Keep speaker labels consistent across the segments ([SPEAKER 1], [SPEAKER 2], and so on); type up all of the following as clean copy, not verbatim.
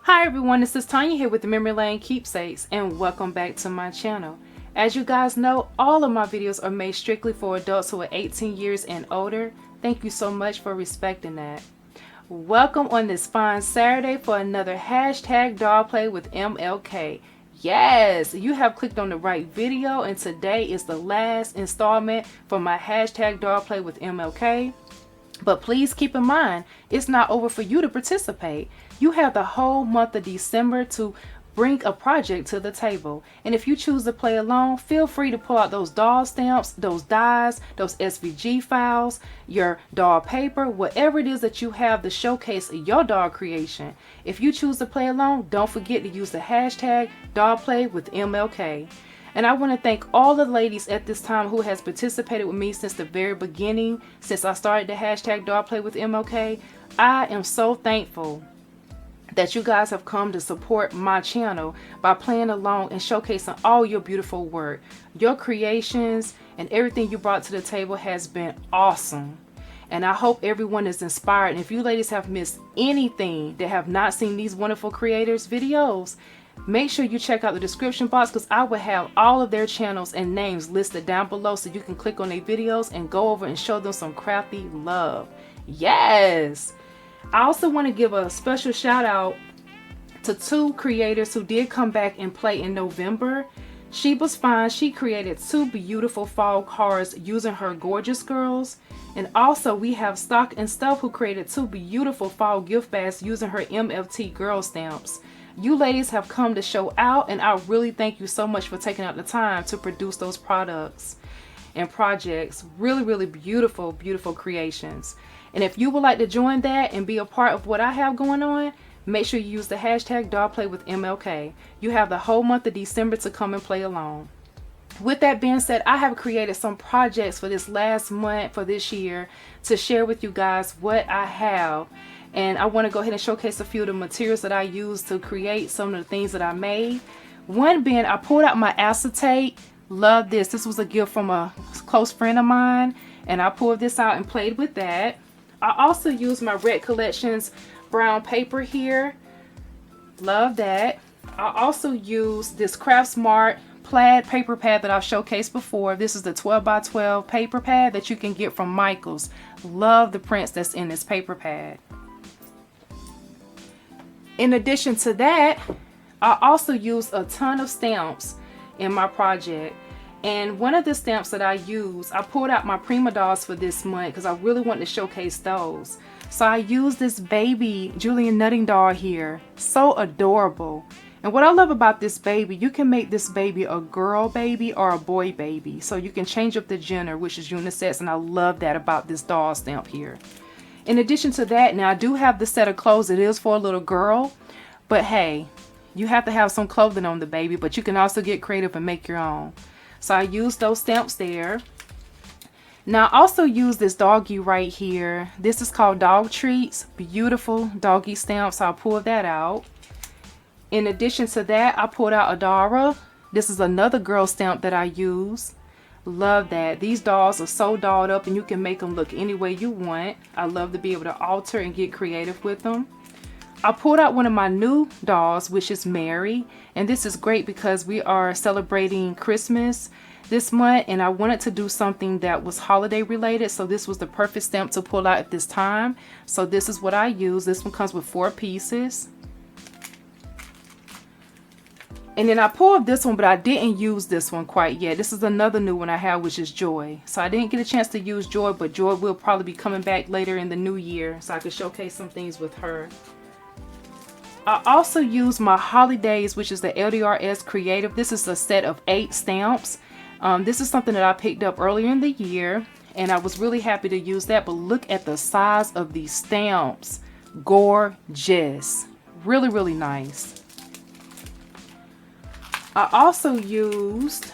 [SPEAKER 1] Hi everyone, this is Tanya here with the Memory Lane Keepsakes, and welcome back to my channel. As you guys know, all of my videos are made strictly for adults who are 18 years and older. Thank you so much for respecting that. Welcome on this fine Saturday for another hashtag doll play with MLK. Yes, you have clicked on the right video, and today is the last installment for my hashtag doll play with MLK. But please keep in mind, it's not over for you to participate. You have the whole month of December to bring a project to the table. And if you choose to play along, feel free to pull out those doll stamps, those dies, those SVG files, your doll paper, whatever it is that you have to showcase your doll creation. If you choose to play along, don't forget to use the hashtag doll play with MLK. And I want to thank all the ladies at this time who has participated with me since the very beginning, since I started the hashtag doll play with MLK. I am so thankful that you guys have come to support my channel by playing along and showcasing all your beautiful work. Your creations and everything you brought to the table has been awesome. And I hope everyone is inspired. And if you ladies have missed anything that have not seen these wonderful creators' videos, make sure you check out the description box, because I will have all of their channels and names listed down below so you can click on their videos and go over and show them some crafty love. Yes! I also want to give a special shout out to two creators who did come back and play in November. Sheba's Fine, she created two beautiful fall cards using her Gorgeous Girls. And also we have Stock and Stuff, who created two beautiful fall gift bags using her MFT Girl stamps. You ladies have come to show out, and I really thank you so much for taking out the time to produce those products and projects. Really beautiful creations. And if you would like to join that and be a part of what I have going on, make sure you use the hashtag doll play with MLK. You have the whole month of December to come and play along. With that being said, I have created some projects for this last month for this year to share with you guys what I have. And I want to go ahead and showcase a few of the materials that I used to create some of the things that I made. One being, I pulled out my acetate. Love this. This was a gift from a close friend of mine, and I pulled this out and played with that. I also used my Red Collections brown paper here. Love that. I also used this Craft Smart plaid paper pad that I've showcased before. This is the 12 by 12 paper pad that you can get from Michael's. Love the prints that's in this paper pad. In addition to that, I also used a ton of stamps in my project. And one of the stamps that I used, I pulled out my Prima dolls for this month because I really wanted to showcase those. So I used this baby Julian Nutting doll here. So adorable. And what I love about this baby, you can make this baby a girl baby or a boy baby. So you can change up the gender, which is unisex, and I love that about this doll stamp here. In addition to that, now I do have the set of clothes. It is for a little girl, but hey, you have to have some clothing on the baby, but you can also get creative and make your own. So I used those stamps there. Now I also use this doggy right here. This is called Dog Treats. Beautiful doggy stamps. So I pulled that out. In addition to that, I pulled out Adara. This is another girl stamp that I use. Love that. These dolls are so dolled up and you can make them look any way you want. I love to be able to alter and get creative with them. I pulled out one of my new dolls, which is Mary, and this is great because we are celebrating Christmas this month, and I wanted to do something that was holiday related, so this was the perfect stamp to pull out at this time. So this is what I use. This one comes with 4 pieces. And then I pulled this one, but I didn't use this one quite yet. This is another new one I have, which is Joy. So I didn't get a chance to use Joy, but Joy will probably be coming back later in the new year, so I can showcase some things with her. I also used my Holidays, which is the LDRS Creative. This is a set of 8 stamps. This is something that I picked up earlier in the year, and I was really happy to use that. But look at the size of these stamps. Gorgeous. Really nice. I also used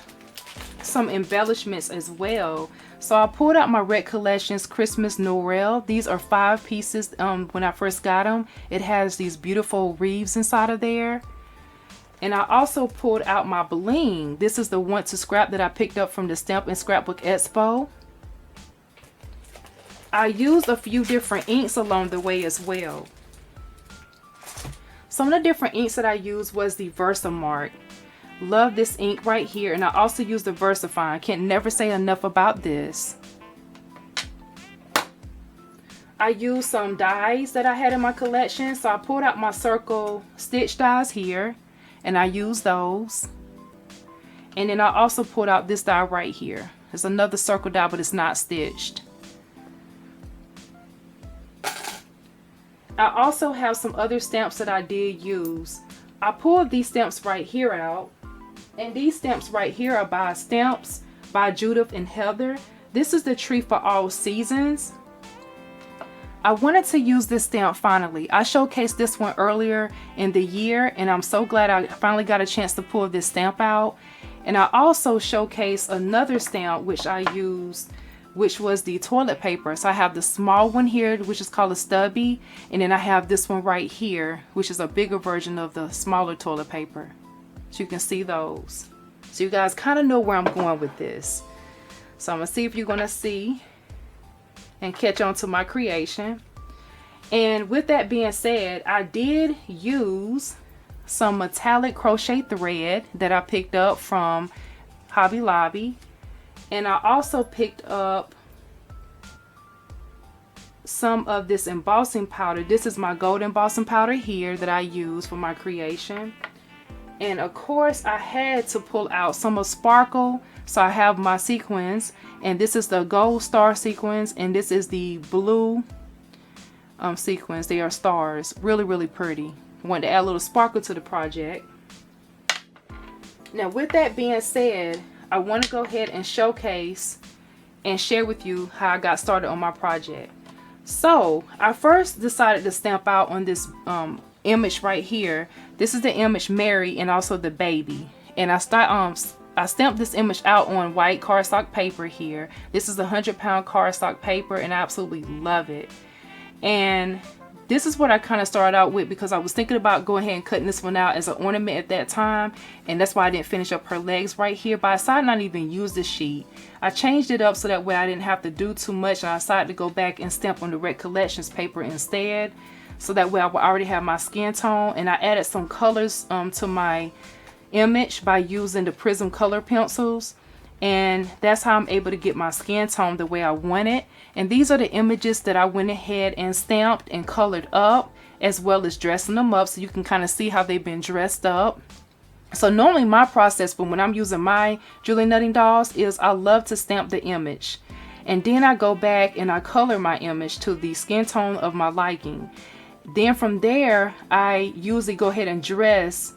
[SPEAKER 1] some embellishments as well. So I pulled out my Red Collections Christmas Noel. These are 5 pieces. When I first got them, it has these beautiful wreaths inside of there. And I also pulled out my bling. This is the Want to Scrap that I picked up from the Stamp and Scrapbook Expo. I used a few different inks along the way as well. Some of the different inks that I used was the Versamark. Love this ink right here, and I also use the VersaFine. Can't never say enough about this. I used some dies that I had in my collection, so I pulled out my circle stitch dies here, and I used those. And then I also pulled out this die right here. It's another circle die, but it's not stitched. I also have some other stamps that I did use. I pulled these stamps right here out, and these stamps right here are by Stamps by Judith and Heather. This is the Tree for All Seasons. I wanted to use this stamp finally. I showcased this one earlier in the year, and I'm so glad I finally got a chance to pull this stamp out. And I also showcased another stamp which I used, which was the toilet paper. So I have the small one here, which is called a stubby, and then I have this one right here, which is a bigger version of the smaller toilet paper. So you can see those. So you guys kind of know where I'm going with this. So I'm gonna see if you're gonna see and catch on to my creation. And with that being said, I did use some metallic crochet thread that I picked up from Hobby Lobby, and I also picked up some of this embossing powder. This is my gold embossing powder here that I use for my creation. And of course I had to pull out some of Sparkle, so I have my sequins, and this is the gold star sequins, and this is the blue sequins. They are stars, really pretty. I wanted to add a little sparkle to the project. Now with that being said, I want to go ahead and showcase and share with you how I got started on my project. So I first decided to stamp out on this image right here. This is the image Mary and also the baby, and I stamped this image out on white cardstock paper here. This is a 100-pound cardstock paper, and I absolutely love it. And this is what I kind of started out with, because I was thinking about going ahead and cutting this one out as an ornament at that time, and that's why I didn't finish up her legs right here. But I decided not to even use the sheet. I changed it up so that way I didn't have to do too much, and I decided to go back and stamp on the Red Collections paper instead, so that way I would already have my skin tone. And I added some colors to my image by using the Prism color pencils, and that's how I'm able to get my skin tone the way I want it. And these are the images that I went ahead and stamped and colored up, as well as dressing them up, so you can kind of see how they've been dressed up. So normally my process for when I'm using my Julie Nutting dolls is I love to stamp the image, and then I go back and I color my image to the skin tone of my liking. Then from there I usually go ahead and dress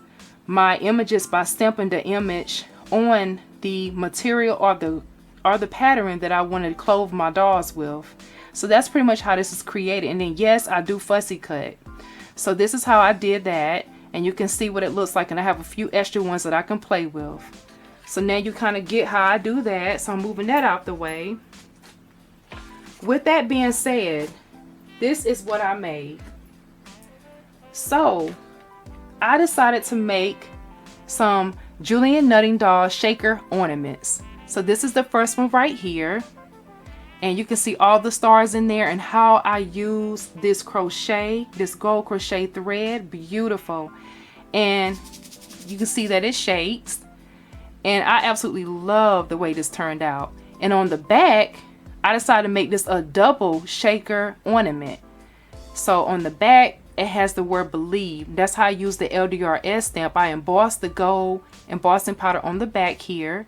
[SPEAKER 1] my images by stamping the image on the material or the pattern that I wanted to clothe my dolls with. So that's pretty much how this is created. And then yes, I do fussy cut. So this is how I did that, and you can see what it looks like, and I have a few extra ones that I can play with. So now you kind of get how I do that. So I'm moving that out the way. With that being said, this is what I made. So I decided to make some Julian Nutting doll shaker ornaments. So this is the first one right here, and you can see all the stars in there and how I use this crochet, this gold crochet thread. Beautiful. And you can see that it shakes, and I absolutely love the way this turned out. And on the back I decided to make this a double shaker ornament. So on the back it has the word believe. That's how I use the LDRS stamp. I embossed the gold embossing powder on the back here,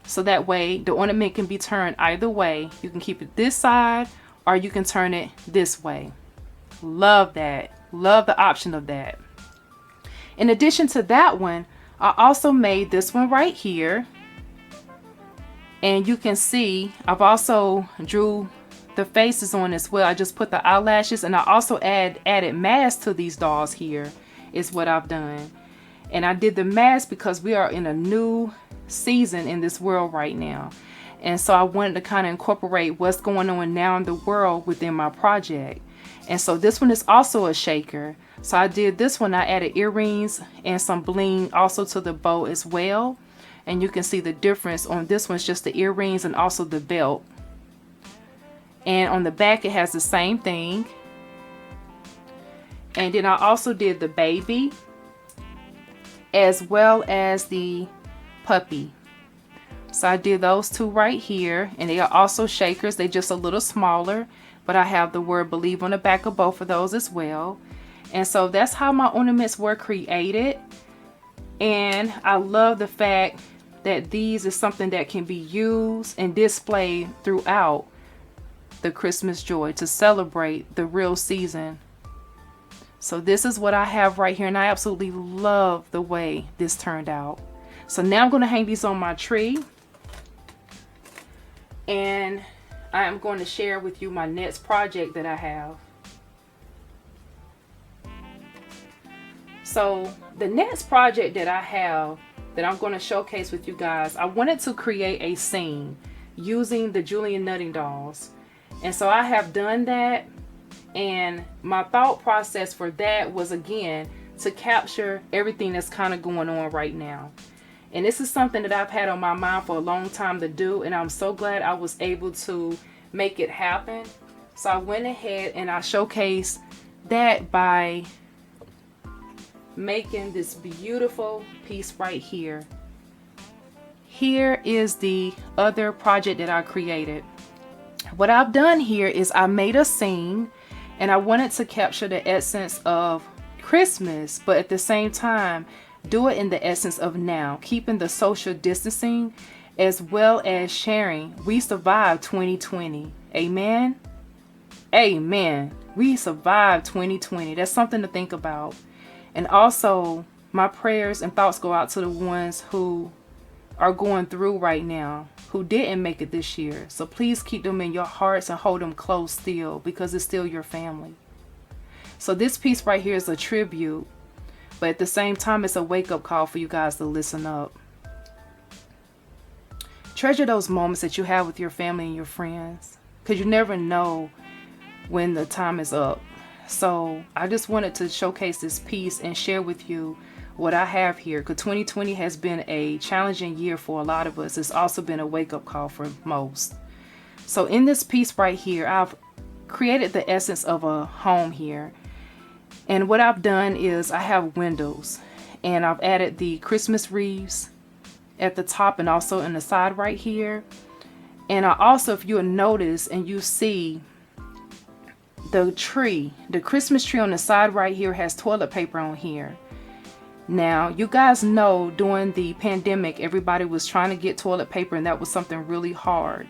[SPEAKER 1] so that way the ornament can be turned either way. You can keep it this side or you can turn it this way. Love that. Love the option of that. In addition to that one, I also made this one right here, and you can see I've also drew the faces on as well. I just put the eyelashes, and I also added masks to these dolls here is what I've done. And I did the mask because we are in a new season in this world right now, and so I wanted to kind of incorporate what's going on now in the world within my project. And so this one is also a shaker. So I did this one. I added earrings and some bling also to the bow as well, and you can see the difference. On this one's just the earrings and also the belt, and on the back it has the same thing. And then I also did the baby as well as the puppy. So I did those two right here, and they are also shakers. They're just a little smaller, but I have the word believe on the back of both of those as well. And so that's how my ornaments were created. And I love the fact that these is something that can be used and displayed throughout the Christmas joy to celebrate the real season. So this is what I have right here, and I absolutely love the way this turned out. So now I'm going to hang these on my tree, and I am going to share with you my next project that I have. So the next project that I have that I'm going to showcase with you guys, I wanted to create a scene using the Julian Nutting dolls. And so I have done that, and my thought process for that was, again, to capture everything that's kind of going on right now. And this is something that I've had on my mind for a long time to do, and I'm so glad I was able to make it happen. So I went ahead and I showcased that by making this beautiful piece right here. Here is the other project that I created. What I've done here is I made a scene, and I wanted to capture the essence of Christmas, but at the same time do it in the essence of now, keeping the social distancing as well as sharing. We survived 2020. Amen. Amen. We survived 2020. That's something to think about. And also, my prayers and thoughts go out to the ones who are going through right now, who didn't make it this year. So please keep them in your hearts and hold them close still, because it's still your family. So this piece right here is a tribute, but at the same time, it's a wake-up call for you guys to listen up. Treasure those moments that you have with your family and your friends, because you never know when the time is up. So I just wanted to showcase this piece and share with you what I have here, because 2020 has been a challenging year for a lot of us. It's also been a wake-up call for most. So in this piece right here, I've created the essence of a home here. And what I've done is I have windows, and I've added the Christmas wreaths at the top and also in the side right here. And I also, if you'll notice and you see the tree, the Christmas tree on the side right here has toilet paper on here. Now, you guys know during the pandemic, everybody was trying to get toilet paper, and that was something really hard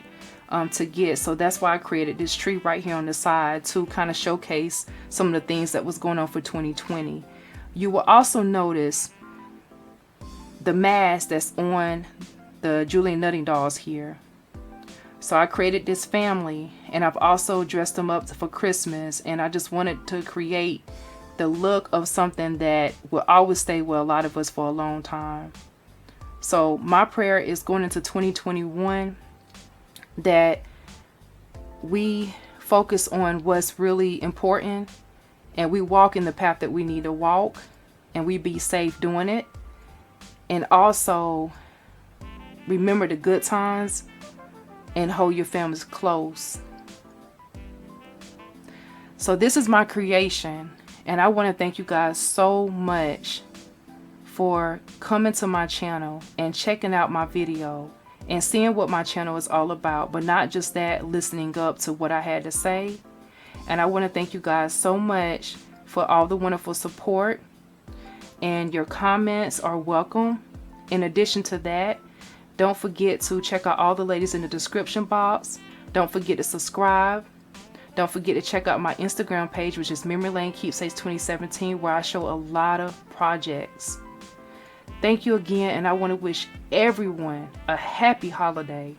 [SPEAKER 1] to get. So that's why I created this tree right here on the side to kind of showcase some of the things that was going on for 2020. You will also notice the mask that's on the Julian Nutting dolls here. So I created this family, and I've also dressed them up for Christmas, and I just wanted to create the look of something that will always stay with a lot of us for a long time. So my prayer is going into 2021 that we focus on what's really important, and we walk in the path that we need to walk, and we be safe doing it. And also remember the good times and hold your families close. So this is my creation, and I want to thank you guys so much for coming to my channel and checking out my video and seeing what my channel is all about, but not just that, listening up to what I had to say. And I want to thank you guys so much for all the wonderful support, and your comments are welcome. In addition to that, don't forget to check out all the ladies in the description box. Don't forget to subscribe. Don't forget to check out my Instagram page, which is Memory Lane Keepsakes 2017, where I show a lot of projects. Thank you again, and I want to wish everyone a happy holiday.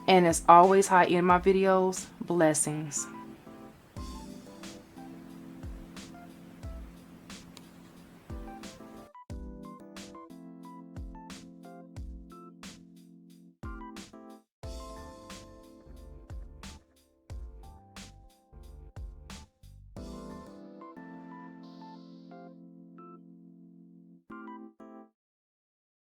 [SPEAKER 1] And as always, how I end my videos, blessings.